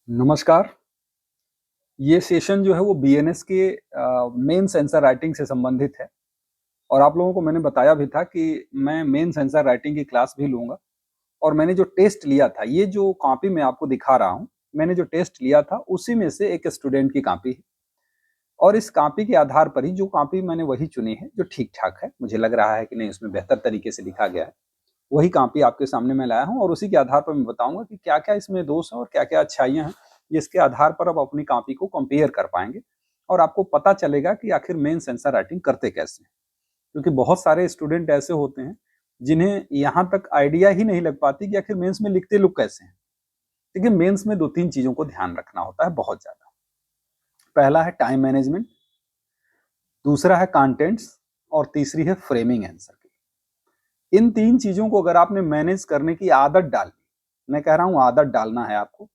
नमस्कार। ये सेशन जो है वो बीएनएस के मेंस आंसर राइटिंग से संबंधित है और आप लोगों को मैंने बताया भी था कि मैं मेंस आंसर राइटिंग की क्लास भी लूँगा और मैंने जो टेस्ट लिया था, ये जो कॉपी मैं आपको दिखा रहा हूँ, मैंने जो टेस्ट लिया था उसी में से एक स्टूडेंट की कॉपी है और इस कॉपी के आधार पर ही जो कॉपी मैंने वही चुनी है जो ठीक-ठाक है। मुझे लग रहा है कि नहीं उसमें बेहतर तरीके से लिखा गया है। वही कॉपी आपके सामने मैं लाया हूँ और उसी के आधार पर मैं बताऊँगा कि क्या-क्या इसमें दोष हैं और क्या-क्या अच्छाइयाँ हैं, जिसके आधार पर आप अपनी कॉपी को कंपेयर कर पाएँगे और आपको पता चलेगा कि आखिर मेंस आंसर राइटिंग करते कैसे हैं। क्योंकि बहुत सारे स्टूडेंट ऐसे होते हैं, जिन्हें यहाँ तक आइडिया ही नहीं लग पाती कि आखिर मेंस में लिखते लोग कैसे हैं। देखिए मेंस में 2-3 चीज़ों को ध्यान रखना होता है बहुत ज़्यादा। पहला है टाइम मैनेजमेंट, दूसरा है कंटेंट्स और तीसरी है फ्रेमिंग आंसर की। इन 3 चीज़ों को अगर आपने मैनेज करने की आदत डाली, मैं कह रहा हूँ आदत डालना है आपको,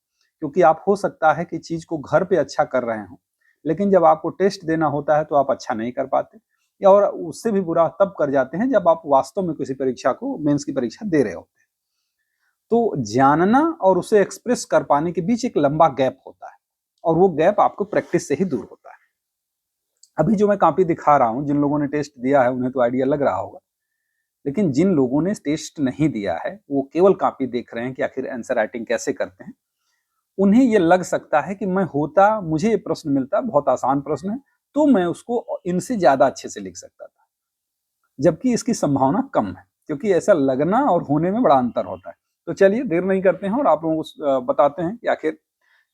क्योंकि आप हो सकता है कि चीज़ को घर पे अच्छा कर रहे हों, लेकिन जब आपको टेस्ट देना होता है तो आप अच्छा नहीं कर पाते या और उससे भी बुरा तब कर जाते हैं जब आप वास्तव में किसी परीक्षा को मेंस की परीक्षा दे रहे होते हैं। तो जानना और उसे एक्सप्रेस कर पाने के बीच एक लंबा गैप होता है और वो गैप आपको प्रैक्टिस से ही दूर होता है। अभी जो मैं कॉपी दिखा रहा हूँ, जिन लोगों ने टेस्ट दिया है उन्हें तो आइडिया लग रहा होगा, लेकिन जिन लोगों ने टेस्ट नहीं दिया है, वो केवल कॉपी देख रहे हैं कि आखिर आंसर राइटिंग कैसे करते हैं। उन्हें ये लग सकता है कि मुझे ये प्रश्न मिलता, बहुत आसान प्रश्न है, तो मैं उसको इनसे ज़्यादा अच्छे से लिख सकता था। जबकि इसकी संभावना कम है, क्योंकि ऐसा लगना और होने में बड़ा अंतर होता है। तो चलिए देर नहीं करते हैं और आप लोगों को बताते हैं कि आखिर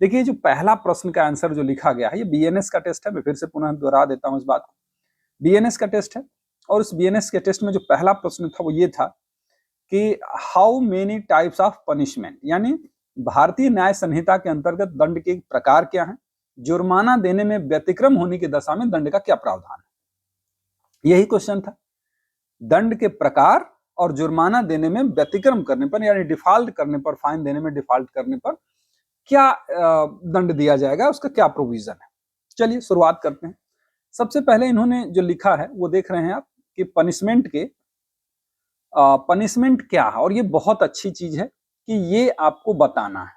देखिए जो पहला प्रश्न का आंसर जो लिखा गया है, ये बीएनएस का टेस्ट है। मैं फिर से पुनः दोहरा देता हूँ इस बात को। बीएनएस का टेस्ट है और उस बीएनएस के टेस्ट में जो पहला प्रश्न था वो ये था कि how many types of punishment, यानी भारतीय न्याय संहिता के अंतर्गत दंड के प्रकार क्या हैं, जुर्माना देने में व्यतिक्रम होने की दशा में दंड का क्या प्रावधान है। यही क्वेश्चन था। दंड के प्रकार और जुर्माना देने में व्यतिक्रम करने पर यानी डिफॉल्ट करने पर, फाइन देने में डिफॉल्ट करने पर क्या दंड दिया जाएगा, उसका क्या प्रोविजन है। चलिए शुरुआत करते हैं। सबसे पहले इन्होंने जो लिखा है वो देख रहे हैं आप कि पनिशमेंट क्या है, और ये बहुत अच्छी चीज है कि ये आपको बताना है।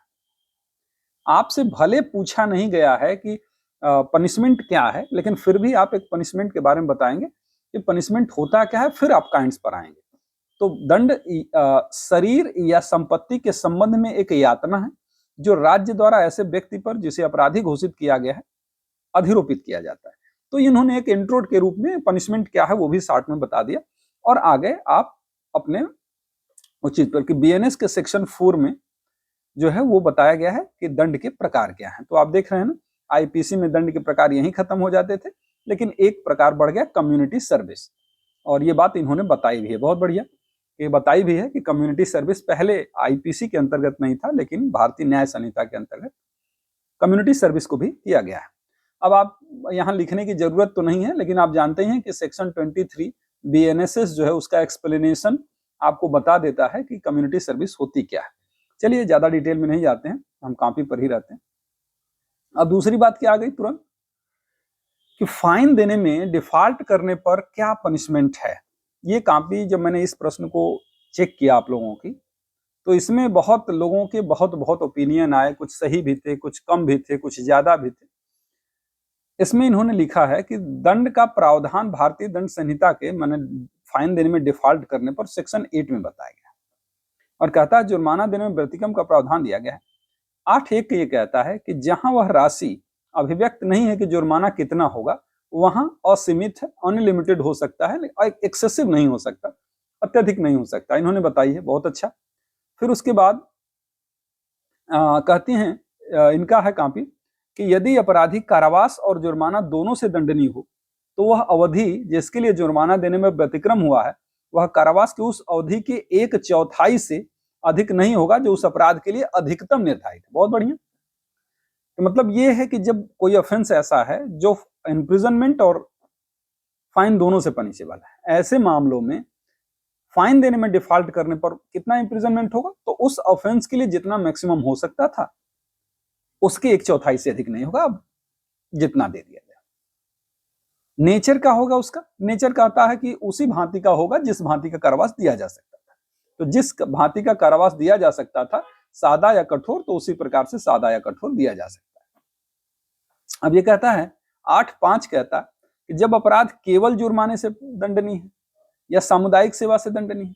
आपसे भले पूछा नहीं गया है कि पनिशमेंट क्या है, लेकिन फिर भी आप एक पनिशमेंट के बारे में बताएंगे कि पनिशमेंट होता क्या है, फिर आप काइंड्स पर आएंगे। तो दंड शरीर या संपत्ति के संबंध में एक यातना है जो राज्य द्वारा ऐसे व्यक्ति पर जिसे अपराधी घोषित किया गया है अधिरोपित किया जाता है। तो इन्होंने एक इंट्रोड के रूप में पनिशमेंट क्या है वो भी शॉर्ट में बता दिया और आगे आप अपने उचित पर कि बीएनएस के सेक्शन 4 में जो है वो बताया गया है कि दंड के प्रकार क्या हैं। तो आप देख रहे हैं ना, आईपीसी में दंड के प्रकार यहीं खत्म हो जाते थे, लेकिन एक प्रकार बढ़ गया कम्युनिटी सर्विस, और ये बात इन्होंने बताई भी है। बहुत बढ़िया, ये बताई भी है कि कम्युनिटी सर्विस पहले आईपीसी के अंतर्गत नहीं था, लेकिन भारतीय न्याय संहिता के अंतर्गत कम्युनिटी सर्विस को भी किया गया है। अब आप यहाँ लिखने की जरूरत तो नहीं है, लेकिन आप जानते हैं कि सेक्शन 23 बीएनएसएस जो है उसका एक्सप्लेनेशन आपको बता देता है कि कम्युनिटी सर्विस होती क्या है। चलिए ज्यादा डिटेल में नहीं जाते हैं, हम कॉपी पर ही रहते हैं। अब दूसरी बात क्या आ गई तुरंत कि फाइन देने में डिफॉल्ट करने पर क्या पनिशमेंट है। ये कॉपी जब मैंने इस प्रश्न को चेक किया आप लोगों की, तो इसमें बहुत लोगों के बहुत बहुत ओपिनियन आए, कुछ सही भी थे, कुछ कम भी थे, कुछ ज्यादा भी थे। इसमें इन्होंने लिखा है कि दंड का प्रावधान भारतीय दंड संहिता के माने फाइन देने में डिफॉल्ट करने पर सेक्शन 8 में बताया गया और कहता है जुर्माना देने में व्यतिक्रम का प्रावधान दिया गया है। 8(1) ये कहता है कि जहां वह राशि अभिव्यक्त नहीं है कि जुर्माना कितना होगा, वहां असीमित है, अनलिमिटेड हो सकता है, एक्सेसिव नहीं हो सकता, अत्यधिक नहीं हो सकता। इन्होंने बताई है, बहुत अच्छा। फिर उसके बाद कहती हैं इनका है कॉपी कि यदि अपराधी कारावास और जुर्माना दोनों से दंडनीय हो तो वह अवधि जिसके लिए जुर्माना देने में व्यतिक्रम हुआ है वह कारावास की उस अवधि के 1/4 से अधिक नहीं होगा जो उस अपराध के लिए अधिकतम निर्धारित है। बहुत बढ़िया। तो मतलब ये है कि जब कोई ऑफेंस ऐसा है जो इम्प्रिजनमेंट और फाइन दोनों से पनिशेबल है, ऐसे मामलों में फाइन देने में डिफॉल्ट करने पर कितना इम्प्रिजनमेंट होगा, तो उस ऑफेंस के लिए जितना मैक्सिमम हो सकता था उसके 1/4 से अधिक नहीं होगा, अब जितना दे दिया गया। नेचर का होगा उसका, नेचर कहता है कि उसी भांति का होगा जिस भांति का कारावास दिया जा सकता था। तो जिस भांति का कारावास दिया जा सकता था सादा या कठोर, तो उसी प्रकार से सादा या कठोर दिया जा सकता है। अब ये कहता है 8.5 कहता है कि जब अपराध केवल जुर्माने से दंडनीय है या सामुदायिक सेवा से दंडनीय है,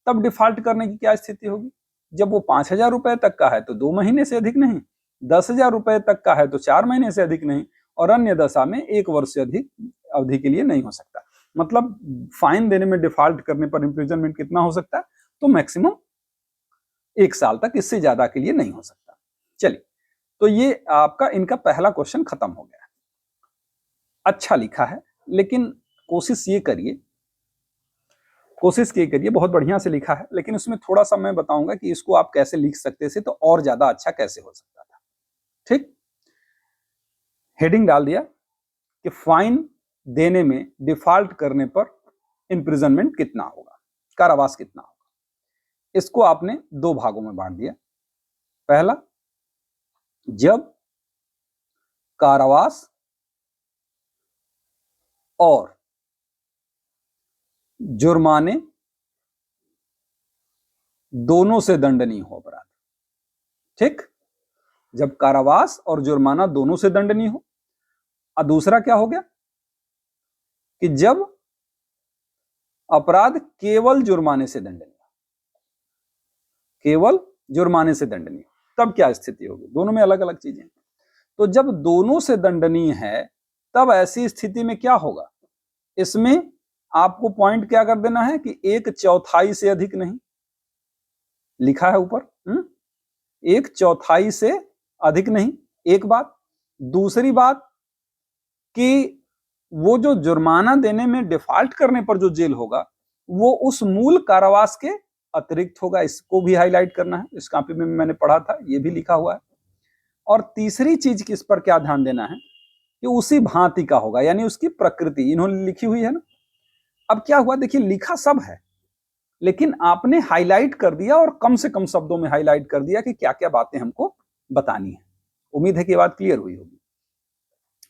तब डिफॉल्ट करने की क्या स्थिति होगी? जब वो 5,000 रुपए तक का है तो 2 महीने से अधिक नहीं, 10,000 रुपए तक का है तो 4 महीने से अधिक नहीं, और अन्य दशा में 1 वर्ष से अधिक अवधि के लिए नहीं हो सकता। मतलब फाइन देने में डिफॉल्ट करने पर इंप्रिजनमेंट कितना हो सकता है? तो मैक्सिमम 1 साल तक, इससे ज्यादा के लिए नहीं हो सकता। चलिए, तो ये आपका इनका पहला क्वेश्चन खत्म हो गया। अच्छा लिखा है, लेकिन कोशिश ये करिए, बहुत बढ़िया से लिखा है, लेकिन उसमें थोड़ा सा मैं बताऊंगा कि इसको आप कैसे लिख सकते थे तो और ज्यादा अच्छा कैसे हो सकता था। ठीक, हेडिंग डाल दिया कि फाइन देने में डिफॉल्ट करने पर इंप्रिजनमेंट कितना होगा, कारावास कितना होगा। इसको आपने 2 भागों में बांट दिया। पहला, जब कारावास और जुर्माने दोनों से दंडनीय हो अपराध। ठीक, जब कारावास और जुर्माना दोनों से दंडनीय हो। और दूसरा क्या हो गया कि जब अपराध केवल जुर्माने से दंडनीय, केवल जुर्माने से दंडनीय, तब क्या स्थिति होगी? दोनों में अलग अलग चीजें। तो जब दोनों से दंडनीय है, तब ऐसी स्थिति में क्या होगा? इसमें आपको पॉइंट क्या कर देना है कि 1/4 से अधिक नहीं, लिखा है ऊपर, 1/4 से अधिक नहीं, एक बात। दूसरी बात कि वो जो जुर्माना देने में डिफॉल्ट करने पर जो जेल होगा वो उस मूल कारावास के अतिरिक्त होगा। इसको भी हाईलाइट करना है, इस कॉपी में मैंने पढ़ा था, ये भी लिखा हुआ है। और तीसरी चीज किस पर क्या ध्यान देना है कि उसी भांति का होगा, यानी उसकी प्रकृति इन्होंने लिखी हुई है ना। अब क्या हुआ, देखिए लिखा सब है, लेकिन आपने हाईलाइट कर दिया और कम से कम शब्दों में हाईलाइट कर दिया कि क्या क्या बातें हमको बतानी है। उम्मीद है कि बात क्लियर हुई होगी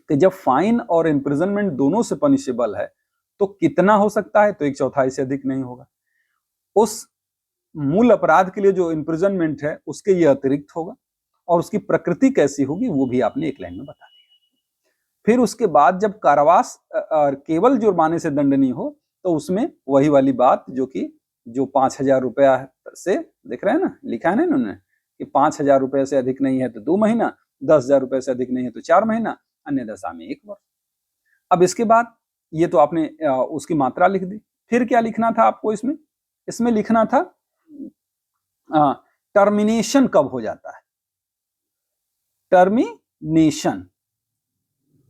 कि जब फाइन और इंप्रिजनमेंट दोनों से पनिशेबल है तो कितना हो सकता है? तो 1/4 से अधिक नहीं होगा। उस मूल अपराध के लिए जो इंप्रिजनमेंट है उसके ये अतिरिक्त होगा, और उसकी प्रकृति कैसी होगी वो भी आपने एक लाइन में बता दिया। फिर उसके बाद जब कारावास केवल जुर्माने से दंडनीय हो तो उसमें वही वाली बात जो 5,000 रुपया से, देख रहे हैं ना, लिखा है ना इन्होंने कि 5,000 रुपए से अधिक नहीं है तो 2 महीना, 10,000 रुपए से अधिक नहीं है तो 4 महीना, अन्य दशा में 1 वर्ष। अब इसके बाद ये तो आपने उसकी मात्रा लिख दी। फिर क्या लिखना था आपको इसमें? इसमें लिखना था टर्मिनेशन कब हो जाता है, टर्मिनेशन,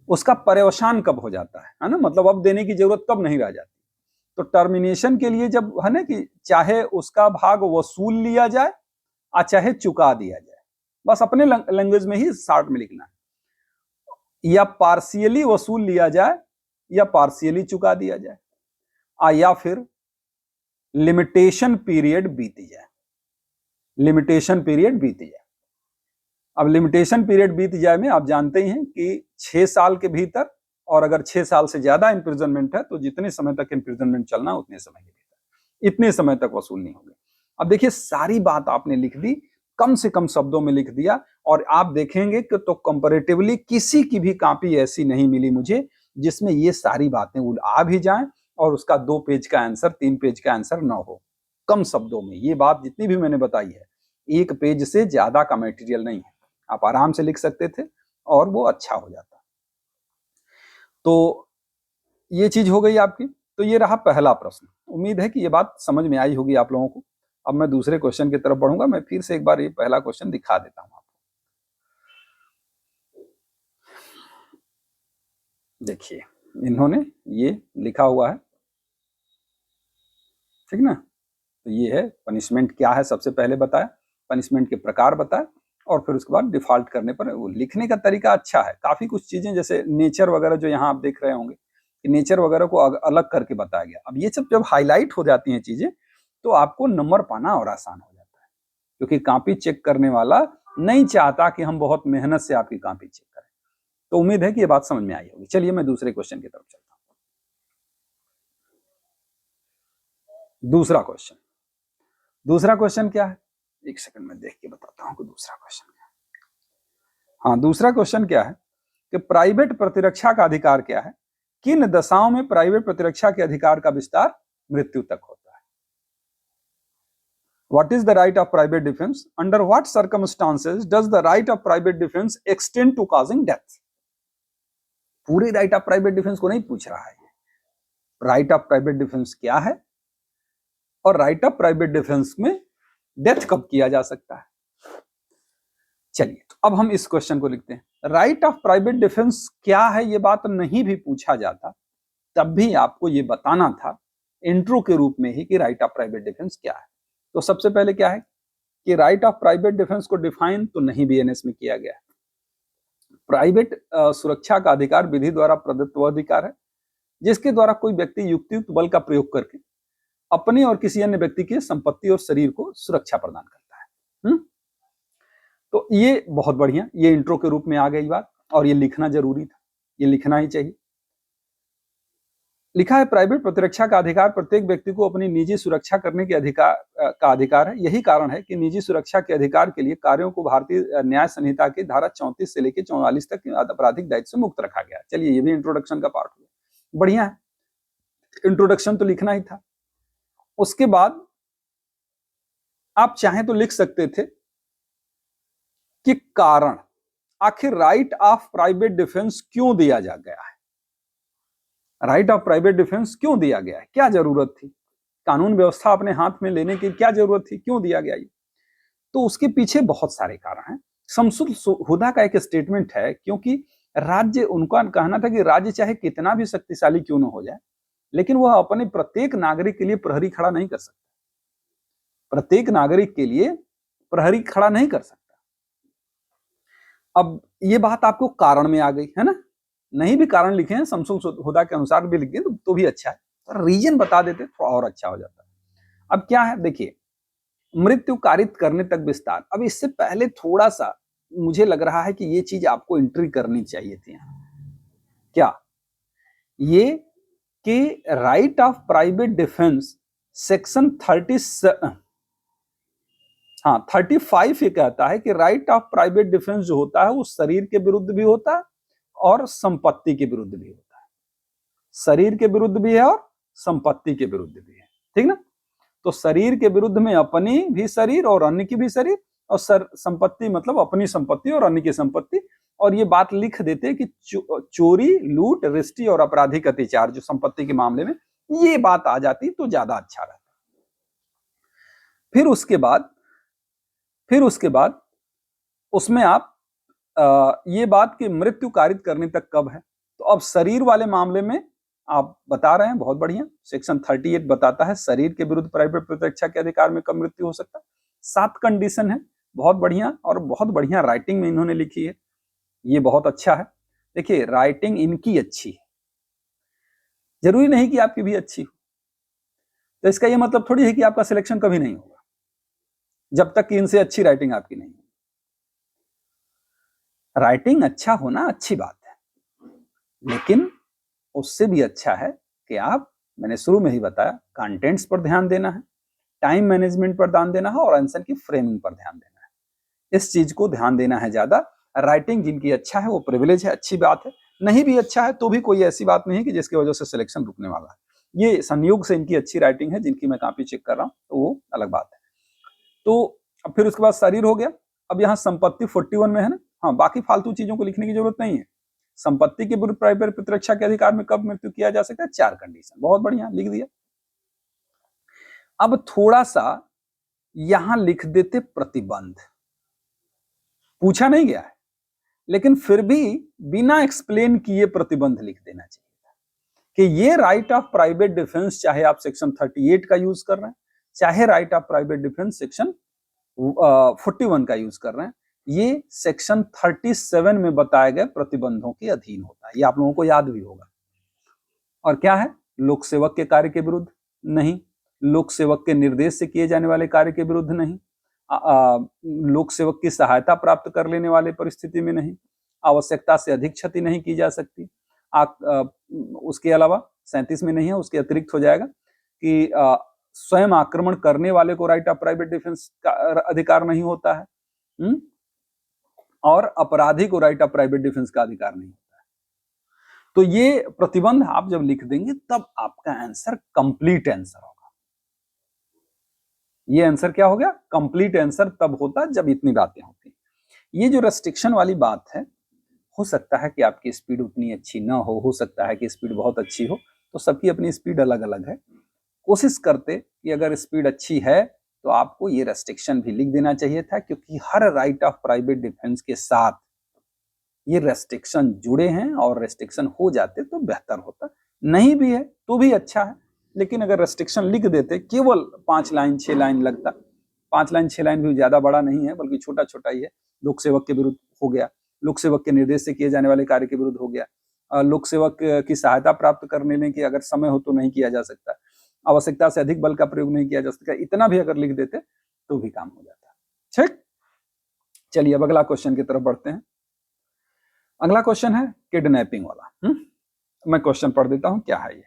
उसका पर्यवसान कब हो जाता है ना, मतलब अब देने की जरूरत कब नहीं रह जाती। तो टर्मिनेशन के लिए जब है ना कि चाहे उसका भाग वसूल लिया जाए और चाहे चुका दिया जाए, बस अपने लैंग्वेज में ही शॉर्ट में लिखना है, या पार्शियली वसूल लिया जाए या पार्शियली चुका दिया जाए, या फिर लिमिटेशन पीरियड बीती जाए, लिमिटेशन पीरियड बीती जाए। अब लिमिटेशन पीरियड बीत जाए में आप जानते ही हैं कि 6 साल के भीतर, और अगर 6 साल से ज्यादा इंप्रिजनमेंट है तो जितने समय तक इंप्रिजनमेंट चलना उतने समय के भीतर, इतने समय तक वसूल नहीं होगी। अब देखिए सारी बात आपने लिख दी, कम से कम शब्दों में लिख दिया, और आप देखेंगे कि तो कंपैरेटिवली किसी की भी कॉपी ऐसी नहीं मिली मुझे जिसमें ये सारी बातें आ भी जाएं और उसका 2 पेज का आंसर, 3 पेज का आंसर ना हो। कम शब्दों में ये बात जितनी भी मैंने बताई है, 1 पेज से ज्यादा का मटेरियल नहीं है, आप आराम से लिख सकते थे और वो अच्छा हो जाता। तो ये चीज हो गई आपकी। तो ये रहा पहला प्रश्न। उम्मीद है कि ये बात समझ में आई होगी आप लोगों को। अब मैं दूसरे क्वेश्चन की तरफ बढ़ूंगा। मैं फिर से एक बार ये पहला क्वेश्चन दिखा देता हूं आपको। देखिए इन्होंने ये लिखा हुआ है, ठीक ना। तो ये है पनिशमेंट क्या है, सबसे पहले बताया, पनिशमेंट के प्रकार बताया, और फिर उसके बाद डिफॉल्ट करने पर वो लिखने का तरीका अच्छा है। काफी कुछ चीजें जैसे नेचर वगैरह जो यहाँ आप देख रहे होंगे कि नेचर वगैरह को अलग करके बताया गया। अब ये सब जब हाईलाइट हो जाती हैं चीजें तो आपको नंबर पाना और आसान हो जाता है, क्योंकि कॉपी चेक करने वाला नहीं चाहता कि हम बहुत मेहनत से आपकी कॉपी चेक करें। तो उम्मीद है कि ये बात समझ में आई होगी। चलिए मैं दूसरे क्वेश्चन की तरफ चलता हूँ। दूसरा क्वेश्चन क्या है? एक सेकंड में देख के बताता हूं कि दूसरा क्वेश्चन क्या है। हाँ, दूसरा क्वेश्चन क्या है कि प्राइवेट प्रतिरक्षा का अधिकार क्या है, किन दशाओं में प्राइवेट प्रतिरक्षा के अधिकार का विस्तार मृत्यु तक होता है। What is the right of private defense? Under what circumstances does the right of private defense extend to causing death? पूरी राइट ऑफ प्राइवेट डिफेंस को नहीं पूछ रहा है, राइट ऑफ प्राइवेट डिफेंस क्या है और राइट ऑफ प्राइवेट डिफेंस में डेथ कब किया जा सकता है। चलिए, तो अब हम इस क्वेश्चन को लिखते हैं। राइट ऑफ प्राइवेट डिफेंस क्या है, ये बात नहीं भी पूछा जाता तब भी आपको ये बताना था इंट्रो के रूप में ही कि राइट ऑफ प्राइवेट डिफेंस क्या है। तो सबसे पहले क्या है कि राइट ऑफ प्राइवेट डिफेंस को डिफाइन तो नहीं बीएनएस में किया गया है। प्राइवेट सुरक्षा का अधिकार विधि द्वारा प्रदत्त वह अधिकार है जिसके द्वारा कोई व्यक्ति युक्तियुक्त बल का प्रयोग करके अपने और किसी अन्य व्यक्ति की संपत्ति और शरीर को सुरक्षा प्रदान करता है। तो ये बहुत बढ़िया, ये इंट्रो के रूप में आ गई बात और ये लिखना जरूरी था, ये लिखना ही चाहिए। लिखा है प्राइवेट प्रतिरक्षा का अधिकार प्रत्येक व्यक्ति को अपनी निजी सुरक्षा करने के अधिकार है। यही कारण है कि निजी सुरक्षा के अधिकार के लिए कार्यों को भारतीय न्याय संहिता की धारा 34 से लेकर 44 तक आपराधिक दायित्व से मुक्त रखा गया। चलिए, ये भी इंट्रोडक्शन का पार्ट हुआ, बढ़िया है। इंट्रोडक्शन तो लिखना ही था। उसके बाद आप चाहें तो लिख सकते थे कि कारण, आखिर राइट ऑफ प्राइवेट डिफेंस क्यों दिया जा गया है, राइट ऑफ प्राइवेट डिफेंस क्यों दिया गया है, क्या जरूरत थी, कानून व्यवस्था अपने हाथ में लेने की क्या जरूरत थी, क्यों दिया गया ये। तो उसके पीछे बहुत सारे कारण हैं। शमसुल हुदा का एक स्टेटमेंट है, क्योंकि राज्य, उनका कहना था कि राज्य चाहे कितना भी शक्तिशाली क्यों न हो जाए, लेकिन वह अपने प्रत्येक नागरिक के लिए प्रहरी खड़ा नहीं कर सकता, प्रत्येक नागरिक के लिए प्रहरी खड़ा नहीं कर सकता। अब ये बात आपको कारण में आ गई है ना, नहीं भी कारण लिखे हैं शमसुल हुदा के अनुसार भी लिख दिए तो भी अच्छा है, पर रीजन बता देते थोड़ा और अच्छा हो जाता है। अब क्या है, देखिए, मृत्यु कारित करने तक विस्तार। अब इससे पहले थोड़ा सा मुझे लग रहा है कि ये चीज आपको एंट्री करनी चाहिए थी। क्या ये कि right of private defence section 35 ये कहता है कि राइट ऑफ प्राइवेट डिफेंस जो होता है वो शरीर के विरुद्ध भी होता है और संपत्ति के विरुद्ध भी होता है। शरीर के विरुद्ध भी है और संपत्ति के विरुद्ध भी है, ठीक ना। तो शरीर के विरुद्ध में अपनी भी शरीर और अन्य की भी शरीर, और संपत्ति मतलब अपनी संपत्ति और अन्य की संपत्ति। और ये बात लिख देते कि चोरी, लूट, रिष्टी और आपराधिक अत्याचार जो संपत्ति के मामले में, ये बात आ जाती तो ज्यादा अच्छा रहता। फिर उसके बाद उसमें आप ये बात कि मृत्यु कारित करने तक कब है, तो अब शरीर वाले मामले में आप बता रहे हैं, बहुत बढ़िया। सेक्शन 38 बताता है शरीर के विरुद्ध प्राइवेट प्रतिरक्षा के अधिकार में कब मृत्यु हो सकता है। 7 कंडीशन है, बहुत बढ़िया, और बहुत बढ़िया राइटिंग में इन्होंने लिखी है, ये बहुत अच्छा है। देखिए, राइटिंग इनकी अच्छी है, जरूरी नहीं कि आपकी भी अच्छी हो, तो इसका ये मतलब थोड़ी है कि आपका सिलेक्शन कभी नहीं होगा जब तक कि इनसे अच्छी राइटिंग आपकी नहीं। राइटिंग अच्छा होना अच्छी बात है, लेकिन उससे भी अच्छा है कि आप, मैंने शुरू में ही बताया, कंटेंट्स पर ध्यान देना है, टाइम मैनेजमेंट पर ध्यान देना है और आंसर की फ्रेमिंग पर ध्यान देना है। इस चीज को ध्यान देना है ज्यादा। राइटिंग जिनकी अच्छा है वो प्रिविलेज है, अच्छी बात है। नहीं भी अच्छा है तो भी कोई ऐसी बात नहीं है कि जिसकी वजह से सिलेक्शन रुकने वाला है। ये संयोग से इनकी अच्छी राइटिंग है, जिनकी मैं कॉपी चेक कर रहा हूँ, तो वो अलग बात है। तो फिर उसके बाद शरीर हो गया। अब यहाँ संपत्ति 41 में है ना, हाँ, बाकी फालतू चीजों को लिखने की जरूरत नहीं है। संपत्ति के विरुद्ध प्राइवेट प्रतिरक्षा के अधिकार में कब मृत्यु किया जा सकता है, 4 कंडीशन, बहुत बढ़िया लिख दिया। अब थोड़ा सा यहां लिख देते प्रतिबंध, पूछा नहीं गया है लेकिन फिर भी बिना एक्सप्लेन किए प्रतिबंध लिख देना चाहिए कि ये राइट ऑफ प्राइवेट डिफेंस, चाहे आप सेक्शन 38 का यूज कर रहे हैं, चाहे right of private defence section 41 का यूज कर रहे हैं, ये सेक्शन 37 में बताए गए प्रतिबंधों के अधीन होता है। ये आप लोगों को याद भी होगा। और क्या है, लोक सेवक के कार्य के विरुद्ध नहीं, लोक सेवक के निर्देश से किए जाने वाले कार्य के विरुद्ध नहीं, लोक सेवक की सहायता प्राप्त कर लेने वाले परिस्थिति में नहीं, आवश्यकता से अधिक क्षति नहीं की जा सकती। उसके अलावा 37 में नहीं है, उसके अतिरिक्त हो जाएगा कि स्वयं आक्रमण करने वाले को राइट ऑफ प्राइवेट डिफेंस का अधिकार नहीं होता है, और अपराधी को राइट ऑफ प्राइवेट डिफेंस का अधिकार नहीं होता है। तो ये प्रतिबंध आप जब लिख देंगे तब आपका आंसर कंप्लीट आंसर होगा। ये आंसर क्या हो गया? कंप्लीट आंसर तब होता जब इतनी बातें होती। ये जो रेस्ट्रिक्शन वाली बात है, हो सकता है कि आपकी स्पीड उतनी अच्छी ना हो सकता है कि स्पीड बहुत अच्छी हो, तो सबकी अपनी स्पीड अलग अलग है। कोशिश करते कि अगर स्पीड अच्छी है तो आपको ये रेस्ट्रिक्शन भी लिख देना चाहिए था, क्योंकि हर राइट ऑफ प्राइवेट डिफेंस के साथ ये रेस्ट्रिक्शन जुड़े हैं, और रेस्ट्रिक्शन हो जाते तो बेहतर होता। नहीं भी है तो भी अच्छा है, लेकिन अगर रेस्ट्रिक्शन लिख देते, केवल 5 लाइन 6 लाइन लगता, 5 लाइन 6 लाइन भी ज्यादा बड़ा नहीं है, बल्कि छोटा छोटा ही है। लोक सेवक के विरुद्ध हो गया, लोक सेवक के निर्देश से किए जाने वाले कार्य के विरुद्ध हो गया, लोक सेवक की सहायता प्राप्त करने में कि अगर समय हो तो नहीं किया जा सकता, आवश्यकता से अधिक बल का प्रयोग नहीं किया जा सकता, इतना भी अगर लिख देते तो भी काम हो जाता। ठीक, चलिए अब अगला क्वेश्चन की तरफ बढ़ते हैं। अगला क्वेश्चन है किडनैपिंग वाला। मैं क्वेश्चन पढ़ देता हूं, क्या है ये।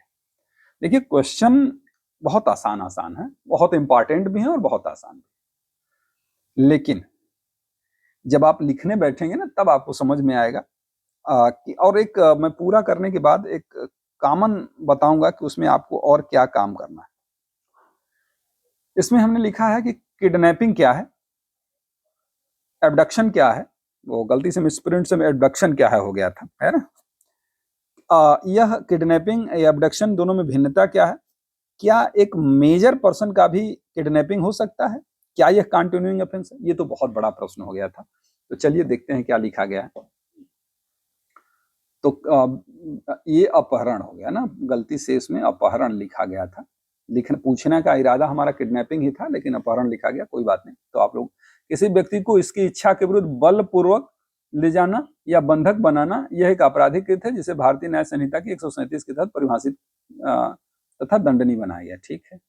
देखिए क्वेश्चन बहुत आसान आसान है, बहुत इंपॉर्टेंट भी है और बहुत आसान भी, लेकिन जब आप लिखने बैठेंगे ना तब आपको समझ में आएगा कि, और एक मैं पूरा करने के बाद एक कॉमन बताऊंगा कि उसमें आपको और क्या काम करना है। इसमें हमने लिखा है कि किडनैपिंग क्या है, एबडक्शन क्या है, वो गलती से मिसप्रिंट से एबडक्शन क्या है हो गया था, है ना। यह किडनैपिंग या एबडक्शन दोनों में भिन्नता क्या है, क्या एक मेजर पर्सन का भी किडनैपिंग हो सकता है, क्या यह कंटिन्यूइंग ऑफेंस है? ये तो बहुत बड़ा प्रश्न हो गया था, तो चलिए देखते हैं क्या लिखा गया है। तो ये अपहरण हो गया ना, गलती से इसमें अपहरण लिखा गया था। पूछने का इरादा हमारा किडनैपिंग ही था, लेकिन अपहरण लिखा गया, कोई बात नहीं। तो आप लोग, किसी व्यक्ति को इसकी इच्छा के विरुद्ध बलपूर्वक ले जाना या बंधक बनाना, यह एक आपराधिक कृत्य है जिसे भारतीय न्याय संहिता की 137 के तहत परिभाषित तथा दंडनीय बनाया गया। ठीक है,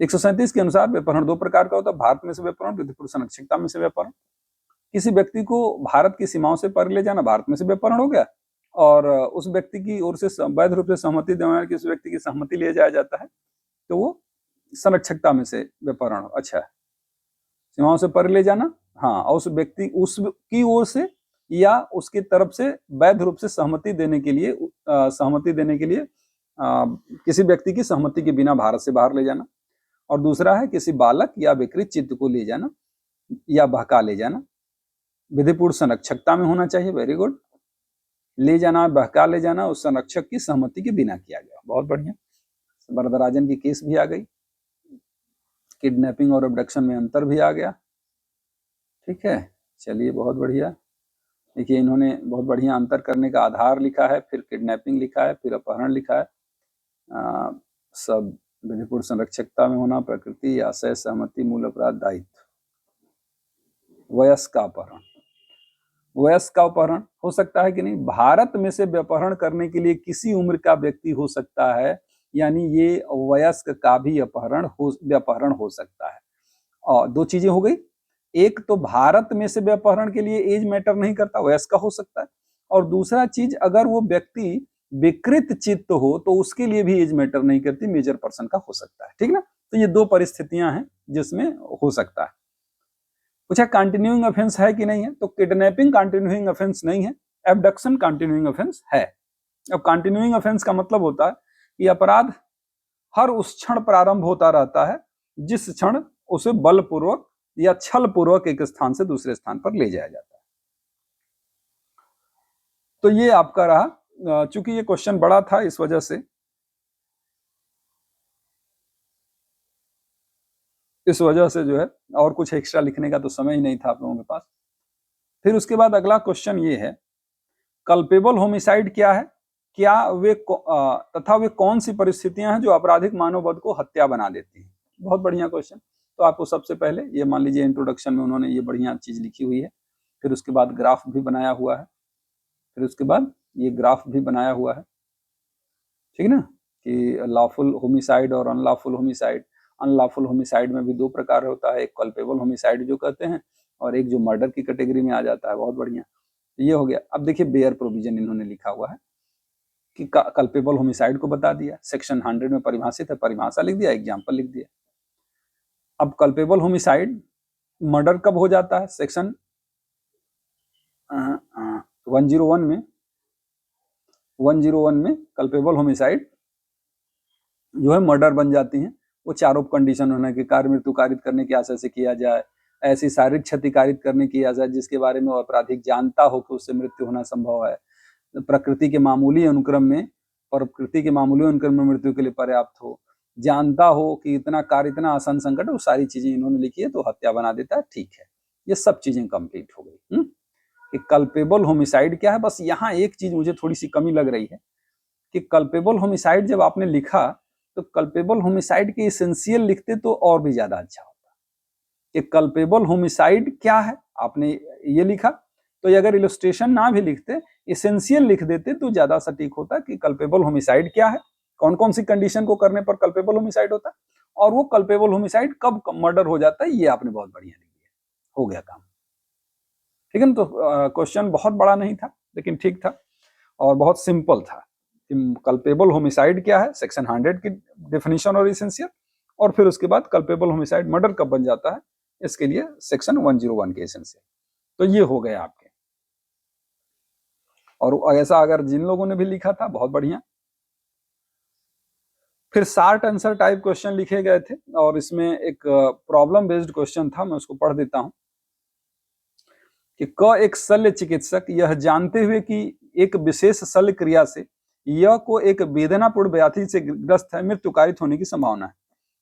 137 के अनुसार व्यपहरण दो प्रकार का होता है, भारत में से व्यपहरण, विधिपूर्व संरक्षकता में से व्यपहरण। किसी व्यक्ति को भारत की सीमाओं से पर ले जाना भारत में से व्यपहरण हो गया, और उस व्यक्ति की ओर से वैध रूप से सहमति देने वाले किसी व्यक्ति की सहमति लिया जाया है तो वो संरक्षकता में से व्यपहरण। अच्छा, सीमाओं से पर ले जाना, हाँ, और उस व्यक्ति उसकी ओर से या उसकी तरफ से वैध रूप से सहमति देने के लिए किसी व्यक्ति की सहमति के बिना भारत से बाहर ले जाना। और दूसरा है किसी बालक या विकृत चित्त को ले जाना या बहका ले जाना, विधिपूर्ण संरक्षकता में होना चाहिए। वेरी गुड, ले जाना बहका ले जाना उस संरक्षक की सहमति के बिना किया गया, बहुत बढ़िया। वरदराजन की केस भी आ गई, किडनैपिंग और अबडक्शन में अंतर भी आ गया। ठीक है, चलिए बहुत बढ़िया। देखिए इन्होंने बहुत बढ़िया अंतर करने का आधार लिखा है, फिर किडनैपिंग लिखा है, फिर अपहरण लिखा है। सब विधिपूर्ण संरक्षकता में होना, प्रकृति, आशय, सहमति, मूल अपराध, दायित्व। वयस्क का अपहरण, वयस्क का अपहरण हो सकता है कि नहीं? भारत में से व्यपहरण करने के लिए किसी उम्र का व्यक्ति हो सकता है, यानी ये वयस्क का भी व्यपहरण हो सकता है। और दो चीजें हो गई, एक तो भारत में से व्यपहरण के लिए एज मैटर नहीं करता, वयस्क का हो सकता है, और दूसरा चीज अगर वो व्यक्ति विकृत चित्त हो तो उसके लिए भी एज मैटर नहीं करती, मेजर पर्सन का हो सकता है। ठीक ना, तो ये दो परिस्थितियां हैं जिसमें हो सकता है। पूछा कंटिन्यूइंग ऑफेंस है कि नहीं है, तो किडनैपिंग कंटिन्यूइंग ऑफेंस नहीं है, एबडक्शन कंटिन्यूइंग ऑफेंस है। अब कंटिन्यूइंग ऑफेंस का मतलब होता है कि अपराध हर उस क्षण प्रारंभ होता रहता है जिस क्षण उसे बलपूर्वक या छल पूर्वक एक स्थान से दूसरे स्थान पर ले जाया जाता है। तो ये आपका रहा, चूंकि ये क्वेश्चन बड़ा था इस वजह से जो है, और कुछ एक्स्ट्रा लिखने का तो समय ही नहीं था आप लोगों के पास। फिर उसके बाद अगला क्वेश्चन ये है, कल्पेबल होमिसाइड क्या है, क्या वे तथा वे कौन सी परिस्थितियां हैं जो आपराधिक मानववध को हत्या बना देती हैं। बहुत बढ़िया क्वेश्चन। तो आपको सबसे पहले ये मान लीजिए इंट्रोडक्शन में उन्होंने ये बढ़िया चीज लिखी हुई है, फिर उसके बाद ग्राफ भी बनाया हुआ है, फिर उसके बाद ये ग्राफ भी बनाया हुआ है, ठीक ना, कि लॉफुल होमिसाइड और अनलॉफुल होमिसाइड। अनलॉफुल होमिसाइड में भी दो प्रकार होता है, एक कल्पेबल होमिसाइड जो कहते हैं, और एक जो मर्डर की कैटेगरी में आ जाता है। बहुत बढ़िया, ये हो गया। अब देखिए बेयर प्रोविजन इन्होंने लिखा हुआ है, कि कल्पेबल होमिसाइड को बता दिया, सेक्शन 100 में परिभाषित है, परिभाषा लिख दिया, एग्जाम्पल लिख दिया। अब कल्पेबल होमिसाइड मर्डर कब हो जाता है? सेक्शन 101 में कल्पेबल होमिसाइड जो है मर्डर बन जाती हैं। वो चारों कंडीशन होने के कार्य मृत्यु कारित करने की आशा से किया जाए, ऐसी शारीरिक क्षति कारित करने की आशा जिसके बारे में अपराधी जानता हो कि उससे मृत्यु होना संभव है, प्रकृति के मामूली अनुक्रम में मृत्यु के लिए पर्याप्त हो, जानता हो कि इतना कार्य इतना आसान संकट, वो सारी चीजें इन्होंने लिखी है तो हत्या बना देता है। ठीक है, ये सब चीजें कंप्लीट हो गई। कल्पेबल होमिसाइड क्या है? बस यहाँ एक चीज मुझे थोड़ी सी कमी लग रही है कि कल्पेबल होमिसाइड जब आपने लिखा तो कल्पेबल होमिसाइड के एसेंशियल लिखते तो और भी ज्यादा अच्छा होता। कि कल्पेबल होमिसाइड क्या है आपने ये लिखा, तो ये अगर इलस्ट्रेशन ना भी लिखते, एसेंशियल लिख देते तो ज्यादा सटीक होता कि कल्पेबल होमिसाइड क्या है, कौन कौन सी कंडीशन को करने पर कल्पेबल होमिसाइड होता है, और वो कल्पेबल होमिसाइड कब मर्डर हो जाता है। ये आपने बहुत बढ़िया लिख दिया, हो गया काम। ठीक है ना? तो क्वेश्चन बहुत बड़ा नहीं था लेकिन ठीक था और बहुत सिंपल था। कल्पेबल होमिसाइड क्या है, सेक्शन 100 की डेफिनेशन और एसेंशियल, और फिर उसके बाद कल्पेबल होमिसाइड मर्डर कब बन जाता है, इसके लिए सेक्शन 101 के एसेंशियल। तो ये हो गए आपके। और ऐसा अगर जिन लोगों ने भी लिखा था बहुत बढ़िया। फिर शार्ट आंसर टाइप क्वेश्चन लिखे गए थे और इसमें एक प्रॉब्लम बेस्ड क्वेश्चन था, मैं उसको पढ़ देता हूं कि एक शल्य चिकित्सक यह जानते हुए कि एक विशेष शल्य क्रिया से यह को एक वेदनापूर्ण व्याधि से ग्रस्त है, मृत्यु कारित होने की संभावना है,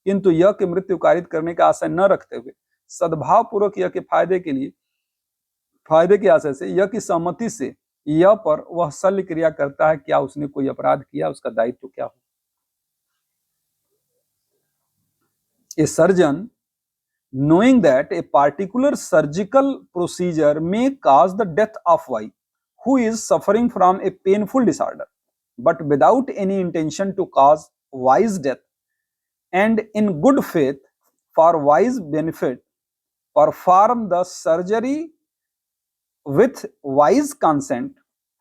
किंतु यह के मृत्यु कारित करने का आशय न रखते हुए सद्भाव पूर्वक यह के फायदे की आशय से यह की सहमति से यह पर वह शल्य क्रिया करता है, क्या उसने कोई अपराध किया, उसका दायित्व क्या हो? A surgeon knowing that a particular surgical procedure may cause the death of Y who is suffering from a painful disorder, but without any intention to cause Y's death, and in good faith for Y's benefit perform the surgery with Y's consent,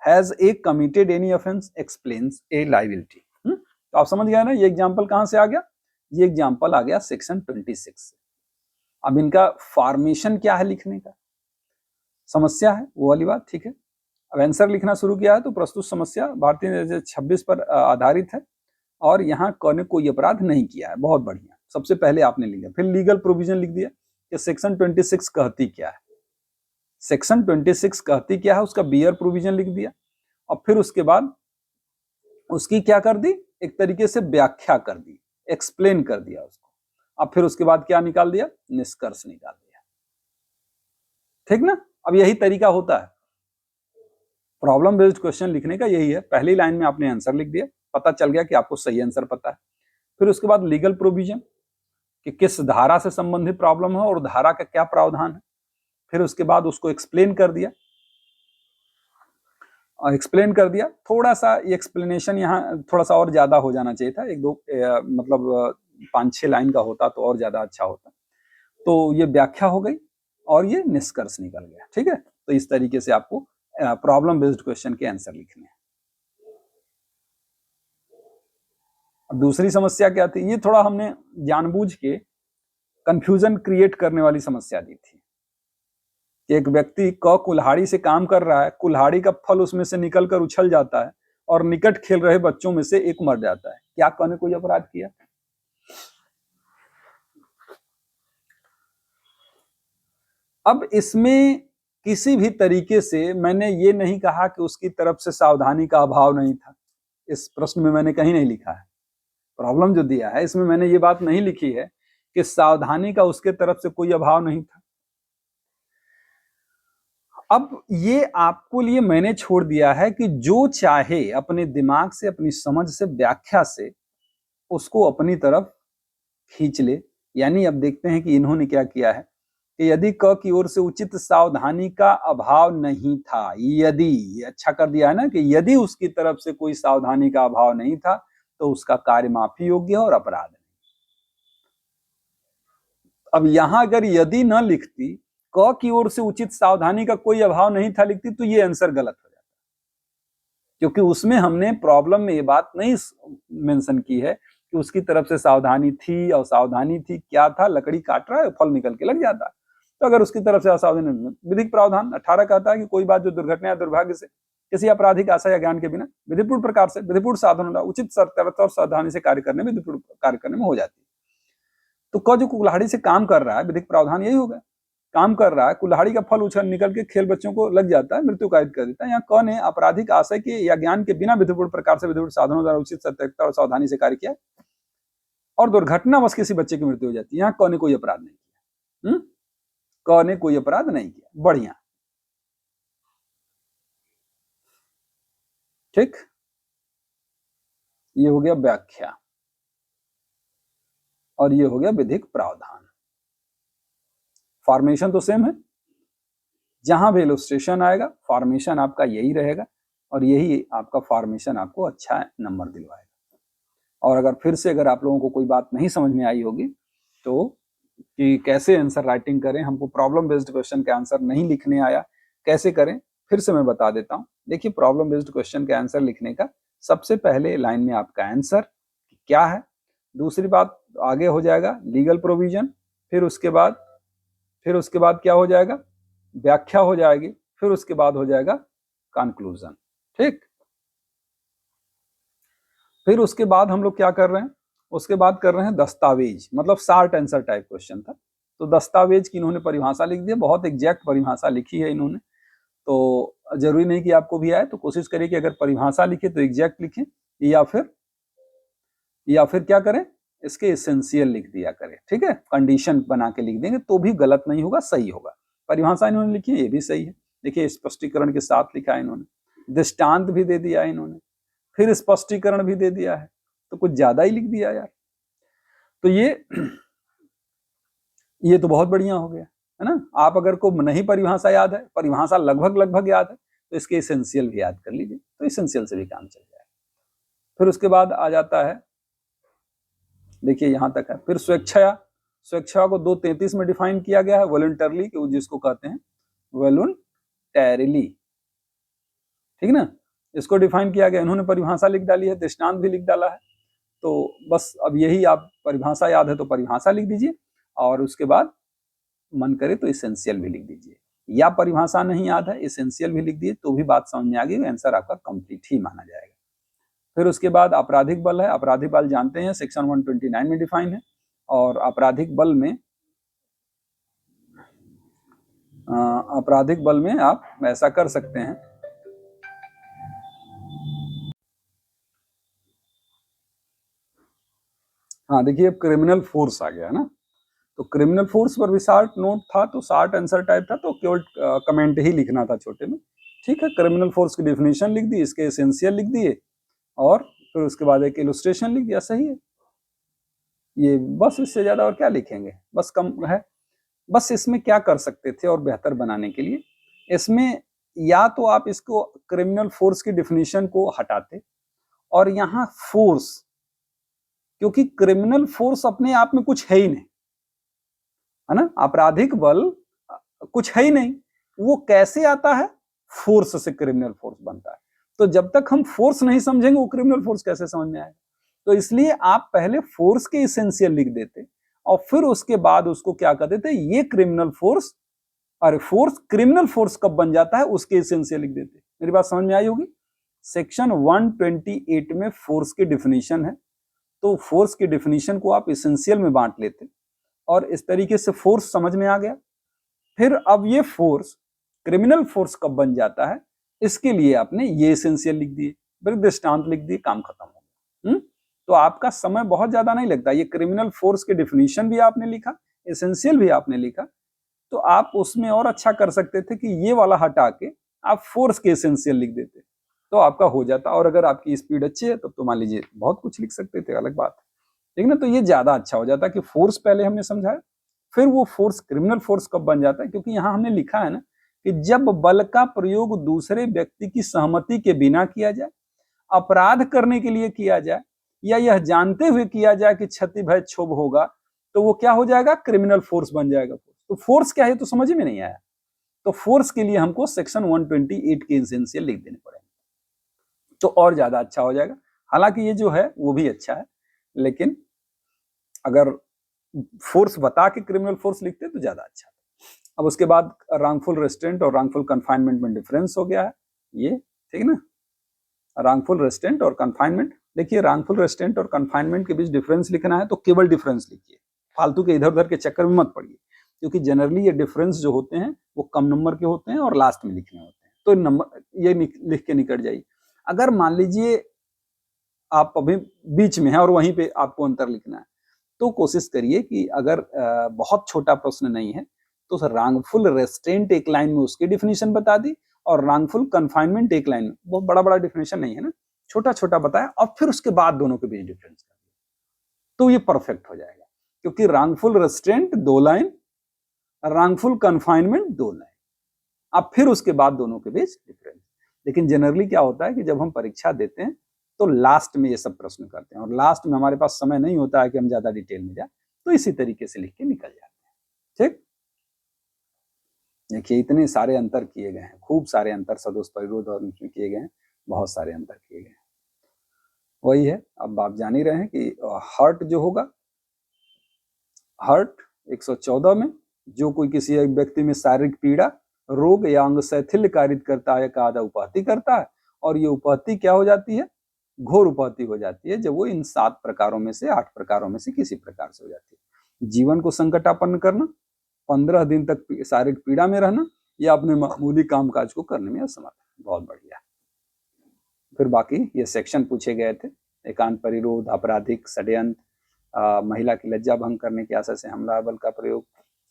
has A committed any offense, explains A liability। तो आप समझ गए ना ये example कहां से आ गया? ये एग्जाम्पल आ गया सेक्शन 26 से। अब इनका फॉर्मेशन क्या है लिखने का, समस्या है वो वाली बात, ठीक है। अब आंसर लिखना शुरू किया है तो प्रस्तुत समस्या भारतीय 26 पर आधारित है और यहाँ क ने कोई अपराध नहीं किया है, बहुत बढ़िया। सबसे पहले आपने लिखा, फिर लीगल प्रोविजन लिख दिया कि सेक्शन 26 कहती क्या है, सेक्शन 26 कहती क्या है, उसका बियर प्रोविजन लिख दिया और फिर उसके बाद उसकी क्या कर दी, एक तरीके से व्याख्या कर दी, एक्सप्लेन कर दिया उसको। अब फिर उसके बाद क्या निकाल दिया, निष्कर्ष निकाल दिया, ठीक ना। अब यही तरीका होता है प्रॉब्लम बेस्ड क्वेश्चन लिखने का, यही है। पहली लाइन में आपने आंसर लिख दिया, पता चल गया कि आपको सही आंसर पता है। फिर उसके बाद लीगल प्रोविजन कि किस धारा से संबंधित प्रॉब्लम है और धारा का क्या प्रावधान है। फिर उसके बाद उसको एक्सप्लेन कर दिया, थोड़ा सा एक्सप्लेनेशन यहाँ थोड़ा सा और ज्यादा हो जाना चाहिए था, एक दो मतलब 5-6 लाइन का होता तो और ज्यादा अच्छा होता। तो ये व्याख्या हो गई और ये निष्कर्ष निकल गया, ठीक है। तो इस तरीके से आपको प्रॉब्लम बेस्ड क्वेश्चन के आंसर लिखने हैं। अब दूसरी समस्या क्या थी, ये थोड़ा हमने जानबूझ के कंफ्यूजन क्रिएट करने वाली समस्या दी थी। एक व्यक्ति कुल्हाड़ी से काम कर रहा है, कुल्हाड़ी का फल उसमें से निकलकर उछल जाता है और निकट खेल रहे बच्चों में से एक मर जाता है, क्या क ने कोई अपराध किया? अब इसमें किसी भी तरीके से मैंने ये नहीं कहा कि उसकी तरफ से सावधानी का अभाव नहीं था, इस प्रश्न में मैंने कहीं नहीं लिखा है। प्रॉब्लम जो दिया है इसमें मैंने ये बात नहीं लिखी है कि सावधानी का उसके तरफ से कोई अभाव नहीं था। अब ये आपको लिए मैंने छोड़ दिया है कि जो चाहे अपने दिमाग से, अपनी समझ से, व्याख्या से उसको अपनी तरफ खींच ले। यानी अब देखते हैं कि इन्होंने क्या किया है कि यदि क की ओर से उचित सावधानी का अभाव नहीं था, यदि, अच्छा कर दिया है ना कि यदि उसकी तरफ से कोई सावधानी का अभाव नहीं था तो उसका कार्य माफी योग्य है और अपराध नहीं। अब यहां अगर यदि न लिखती, क की ओर से उचित सावधानी का कोई अभाव नहीं था लिखती, तो ये आंसर गलत हो जाता। क्योंकि उसमें हमने प्रॉब्लम में ये बात नहीं मेंशन की है कि उसकी तरफ से सावधानी थी, और सावधानी थी क्या था, लकड़ी काट रहा है फल निकल के लग जाता है। तो अगर उसकी तरफ से असावधानी, विधिक प्रावधान 18 कहता है कि कोई बात जो दुर्घटना या दुर्भाग्य से किसी आपराधिक आशा या ज्ञान के बिना विधिपूर्ण प्रकार से विधिपूर्ण साधनों द्वारा उचित सतर्कता और सावधानी से कार्य करने में विधिपूर्ण कार्य करने में हो जाती है। तो क जो कुल्हाड़ी से काम कर रहा है, विधिक प्रावधान यही होगा, काम कर रहा है, कुल्हाड़ी का फल उछल निकल के खेल बच्चों को लग जाता है, मृत्यु कायित कर देता है। यहाँ क ने आपराधिक आशय के या ज्ञान के बिना विधिपूर्ण प्रकार से विधिपूर्ण साधनों द्वारा उचित सतर्कता और सावधानी से कार्य किया और दुर्घटनावश किसी बच्चे की मृत्यु हो जाती है। यहाँ क ने कोई अपराध नहीं किया। क ने कोई अपराध नहीं किया। बढ़िया, ठीक, ये हो गया व्याख्या और ये हो गया विधिक प्रावधान। फॉर्मेशन तो सेम है, जहां भी इलस्ट्रेशन आएगा फॉर्मेशन आपका यही रहेगा और यही आपका फॉर्मेशन आपको अच्छा नंबर दिलवाएगा। और अगर फिर से अगर आप लोगों को कोई बात नहीं समझ में आई होगी तो कि कैसे आंसर राइटिंग करें, हमको प्रॉब्लम बेस्ड क्वेश्चन के आंसर नहीं लिखने आया, कैसे करें, फिर से मैं बता देता हूं। देखिए, प्रॉब्लम बेस्ड क्वेश्चन के आंसर लिखने का सबसे पहले लाइन में आपका आंसर क्या है, दूसरी बात आगे हो जाएगा लीगल प्रोविजन, फिर उसके बाद क्या हो जाएगा, व्याख्या हो जाएगी, फिर उसके बाद हो जाएगा कंक्लूजन। ठीक, फिर उसके बाद हम लोग क्या कर रहे हैं, उसके बाद कर रहे हैं दस्तावेज, मतलब शार्ट आंसर टाइप क्वेश्चन था। तो दस्तावेज की इन्होंने परिभाषा लिख दी, बहुत एग्जैक्ट परिभाषा लिखी है इन्होंने। तो जरूरी नहीं कि आपको भी आए, तो कोशिश करिए कि अगर परिभाषा लिखे तो एग्जैक्ट लिखें, या फिर क्या करें, इसके एसेंशियल लिख दिया करें। ठीक है, कंडीशन बना के लिख देंगे तो भी गलत नहीं होगा, सही होगा। परिभाषा इन्होंने लिखी है, ये भी सही है। देखिए, स्पष्टीकरण के साथ लिखा है इन्होंने, दृष्टांत भी दे दिया है इन्होंने, फिर स्पष्टीकरण भी दे दिया है, तो कुछ ज्यादा ही लिख दिया यार। तो ये तो बहुत बढ़िया हो गया, है ना। आप अगर को नहीं परिभाषा याद है, परिभाषा लगभग याद है, तो इसके एसेंशियल भी याद कर लीजिए, तो एसेंशियल से भी काम चल जाएगा। फिर उसके बाद आ जाता है, देखिए यहां तक है, फिर स्वेच्छा को 233 में डिफाइन किया गया है, वॉलंटरली, जिसको कहते हैं वॉलंटैरिली, ठीक ना, इसको डिफाइन किया गया, इन्होंने परिभाषा लिख डाली है, दृष्टांत भी लिख डाला है। तो बस अब यही, आप परिभाषा याद है तो परिभाषा लिख दीजिए, और उसके बाद मन करे तो एसेंशियल भी लिख दीजिए, या परिभाषा नहीं याद है एसेंशियल भी लिख दिए तो भी बात समझ में आ गई, आंसर आपका कंप्लीट ही माना जाएगा। फिर उसके बाद आपराधिक बल है, आपराधिक बल जानते हैं सेक्शन 129 में डिफाइन है, और आपराधिक बल में आप ऐसा कर सकते हैं, हाँ देखिए, अब क्रिमिनल फोर्स आ गया ना, तो क्रिमिनल फोर्स पर भी शार्ट नोट था, तो शार्ट आंसर टाइप था, तो केवल कमेंट ही लिखना था छोटे में। ठीक है, क्रिमिनल फोर्स की डेफिनेशन लिख दी, इसके एसेंशियल लिख दिए, और फिर उसके बाद एक इलस्ट्रेशन लिख दिया, सही है। ये बस, इससे ज्यादा और क्या लिखेंगे, बस कम है। बस इसमें क्या कर सकते थे और बेहतर बनाने के लिए, इसमें या तो आप इसको क्रिमिनल फोर्स की डेफिनेशन को हटाते और यहाँ फोर्स, क्योंकि क्रिमिनल फोर्स अपने आप में कुछ है ही नहीं, है ना, आपराधिक बल कुछ है ही नहीं, वो कैसे आता है, फोर्स से क्रिमिनल फोर्स बनता है। तो जब तक हम फोर्स नहीं समझेंगे वो क्रिमिनल फोर्स कैसे समझ में आएगा। तो इसलिए आप पहले फोर्स के एसेंशियल लिख देते और फिर उसके बाद उसको क्या कर देते, ये क्रिमिनल फोर्स, अरे फोर्स क्रिमिनल फोर्स कब बन जाता है उसके एसेंशियल लिख देते। मेरी बात समझ में आई होगी। सेक्शन 128 में फोर्स की डिफिनीशन है, तो फोर्स की डिफिनीशन को आप एसेंशियल में बांट लेते और इस तरीके से फोर्स समझ में आ गया। फिर अब ये फोर्स क्रिमिनल फोर्स कब बन जाता है, इसके लिए आपने ये एसेंशियल लिख दिए, फिर दृष्टांत लिख दिए, काम खत्म हो गया। तो आपका समय बहुत ज्यादा नहीं लगता, ये क्रिमिनल फोर्स की डिफिनीशन भी आपने लिखा, एसेंशियल भी आपने लिखा, तो आप उसमें और अच्छा कर सकते थे कि ये वाला हटा के आप फोर्स के एसेंशियल लिख देते, तो आपका हो जाता। और अगर आपकी स्पीड अच्छी है तो मान लीजिए बहुत कुछ लिख सकते थे, अलग बात है, ठीक ना। तो ये ज्यादा अच्छा हो जाता कि फोर्स पहले हमने समझाया, फिर वो फोर्स क्रिमिनल फोर्स कब बन जाता है, क्योंकि यहां हमने लिखा है ना कि जब बल का प्रयोग दूसरे व्यक्ति की सहमति के बिना किया जाए, अपराध करने के लिए किया जाए, या यह जानते हुए किया जाए कि क्षति भय क्षोभ होगा, तो वो क्या हो जाएगा, क्रिमिनल फोर्स बन जाएगा। तो फोर्स क्या है तो समझ में नहीं आया, तो फोर्स के लिए हमको सेक्शन 128 के एसेंशियल लिख देने पड़ेंगे। तो और ज़्यादा अच्छा हो जाएगा। हालाँकि ये जो है वो भी अच्छा है, लेकिन अगर फ़ोर्स बता के क्रिमिनल फ़ोर्स लिखते तो ज़्यादा अच्छा है। अब उसके बाद रॉन्गफुल रेस्ट्रेंट और रॉन्गफुल कन्फाइनमेंट में डिफरेंस हो गया है ये, ठीक है ना? रॉन्गफुल रेस्ट्रेंट और कन्फाइनमेंट, देखिए रॉन्गफुल रेस्ट्रेंट और कन्फाइनमेंट के बीच डिफरेंस लिखना है तो केवल डिफरेंस लिखिए, फालतू के इधर-उधर के चक्कर में मत पड़िए, क्योंकि जनरली ये डिफरेंस जो होते हैं वो कम नंबर के होते हैं और लास्ट में लिखने होते हैं, तो नंबर ये लिख के निकट जाइए। अगर मान लीजिए आप अभी बीच में हैं और वहीं पे आपको अंतर लिखना है, तो कोशिश करिए कि अगर बहुत छोटा प्रश्न नहीं है तो रॉन्गफुल रेस्ट्रेंट एक लाइन में उसकी डिफिनीशन बता दी और रॉन्गफुल कन्फाइनमेंट एक लाइन में, बहुत बड़ा बड़ा डिफिनीशन नहीं है ना, छोटा छोटा बताया और फिर उसके बाद दोनों के बीच डिफरेंस कर दिया, तो ये परफेक्ट हो जाएगा। क्योंकि wrongful restaurant 2 line, wrongful confinement 2 line, अब फिर उसके बाद दोनों के बीच डिफरेंस। लेकिन जनरली क्या होता है कि जब हम परीक्षा देते हैं तो लास्ट में ये सब प्रश्न करते हैं और लास्ट में हमारे पास समय नहीं होता है कि हम ज्यादा डिटेल में जाए, तो इसी तरीके से लिख के निकल जाते हैं। ठीक, देखिए इतने सारे अंतर किए गए हैं, खूब सारे अंतर सदोष परिरोध और उसमें किए गए हैं, बहुत सारे अंतर किए गए हैं। वही है, अब आप जान ही रहे हैं कि हर्ट जो होगा, हर्ट 114 में जो कोई किसी एक व्यक्ति में शारीरिक पीड़ा, रोग या अंग शैथिल्य कारित करता है का आधा उपहति करता है, और ये उपहति क्या हो जाती है, घोर उपहति हो जाती है जब वो इन 7 प्रकारों में से 8 प्रकारों में से किसी प्रकार से हो जाती है। जीवन को संकटापन्न करना, 15 दिन तक शारीरिक पीड़ा में रहना, या अपने मामूली कामकाज को करने में असमर्थ। बहुत बढ़िया। फिर बाकी ये सेक्शन पूछे गए थे, एकांत परिरोध, आपराधिक षड्यंत्र, महिला की लज्जा भंग करने की आशा से हमला बल का प्रयोग,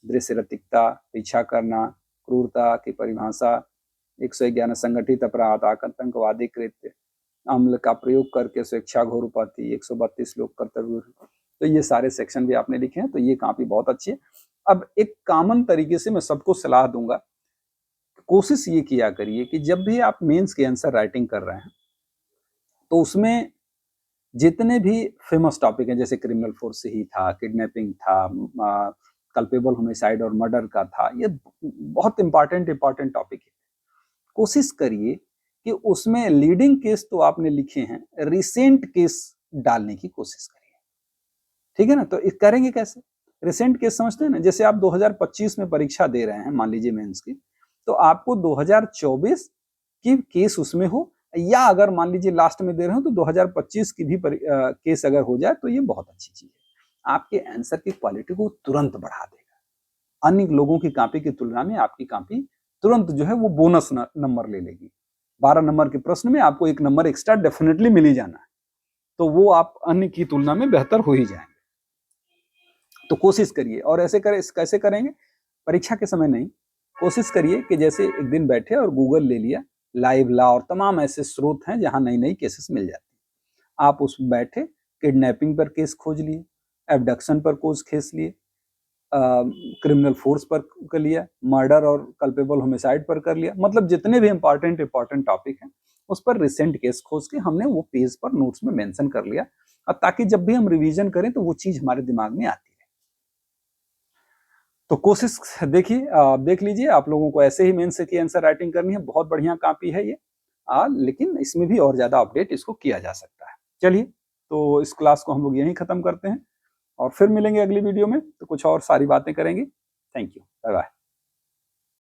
दृश्य रतिकता, पीछा करना, क्रूरता की परिभाषा, 111 संगठित अपराध, आतंकवादी कृत्य, अम्ल का प्रयोग करके स्वेच्छा घोर उपहति, 132 लोग कर्तव्य। तो ये सारे सेक्शन भी आपने लिखे हैं, तो ये काफी बहुत अच्छी है। अब एक कॉमन तरीके से मैं सबको सलाह दूंगा, कोशिश ये किया करिए कि जब भी आप मेंस के आंसर राइटिंग कर रहे हैं तो उसमें जितने भी फेमस टॉपिक हैं, जैसे क्रिमिनल फोर्स ही था, किडनैपिंग था, कल्पेबल होमिसाइड और मर्डर का था, ये बहुत इंपॉर्टेंट टॉपिक है। कोशिश करिए कि उसमें लीडिंग केस तो आपने लिखे हैं, रिसेंट केस डालने की कोशिश करिए, ठीक है ना? तो करेंगे कैसे? रिसेंट केस समझते हैं ना, जैसे आप 2025 में परीक्षा दे रहे हैं मान लीजिए मेंस की, तो आपको 2024 की केस उसमें हो, या अगर मान लीजिए लास्ट में दे रहे हो तो 2025 की भी केस अगर हो जाए तो ये बहुत अच्छी चीज है, आपके आंसर की क्वालिटी को तुरंत बढ़ा देगा। अन्य लोगों की कॉपी की तुलना में आपकी कॉपी तुरंत जो है वो बोनस नंबर ले लेगी। 12 नंबर के प्रश्न में आपको 1 नंबर एक्स्ट्रा डेफिनेटली मिल ही जाना है, तो वो आप अन्य की तुलना में बेहतर हो ही जाएंगे। तो कोशिश करिए, और ऐसे करें, कैसे करेंगे? परीक्षा के समय नहीं, कोशिश करिए कि जैसे एक दिन बैठे और गूगल ले लिया, लाइव ला और तमाम ऐसे स्रोत हैं जहां नई नई केसेस मिल जाती हैं, आप उस बैठे किडनैपिंग पर केस खोज लिए, एबडक्शन पर केस खेस लिए, क्रिमिनल फोर्स पर कर लिया, मर्डर और कल्पेबल होमिसाइड पर कर लिया, मतलब जितने भी इंपॉर्टेंट टॉपिक हैं उस पर रिसेंट केस खोज के हमने वो पेज पर नोट्स में मेंशन कर लिया, और ताकि जब भी हम रिवीजन करें तो वो चीज हमारे दिमाग में आती है। तो कोशिश देखिए, देख लीजिए, आप लोगों को ऐसे ही मेंस की आंसर राइटिंग करनी है, बहुत बढ़िया कॉपी है ये, लेकिन इसमें भी और ज्यादा अपडेट इसको किया जा सकता है। चलिए, तो इस क्लास को हम लोग यहीं खत्म करते हैं और फिर मिलेंगे अगली वीडियो में, तो कुछ और सारी बातें करेंगे। Thank you, bye bye.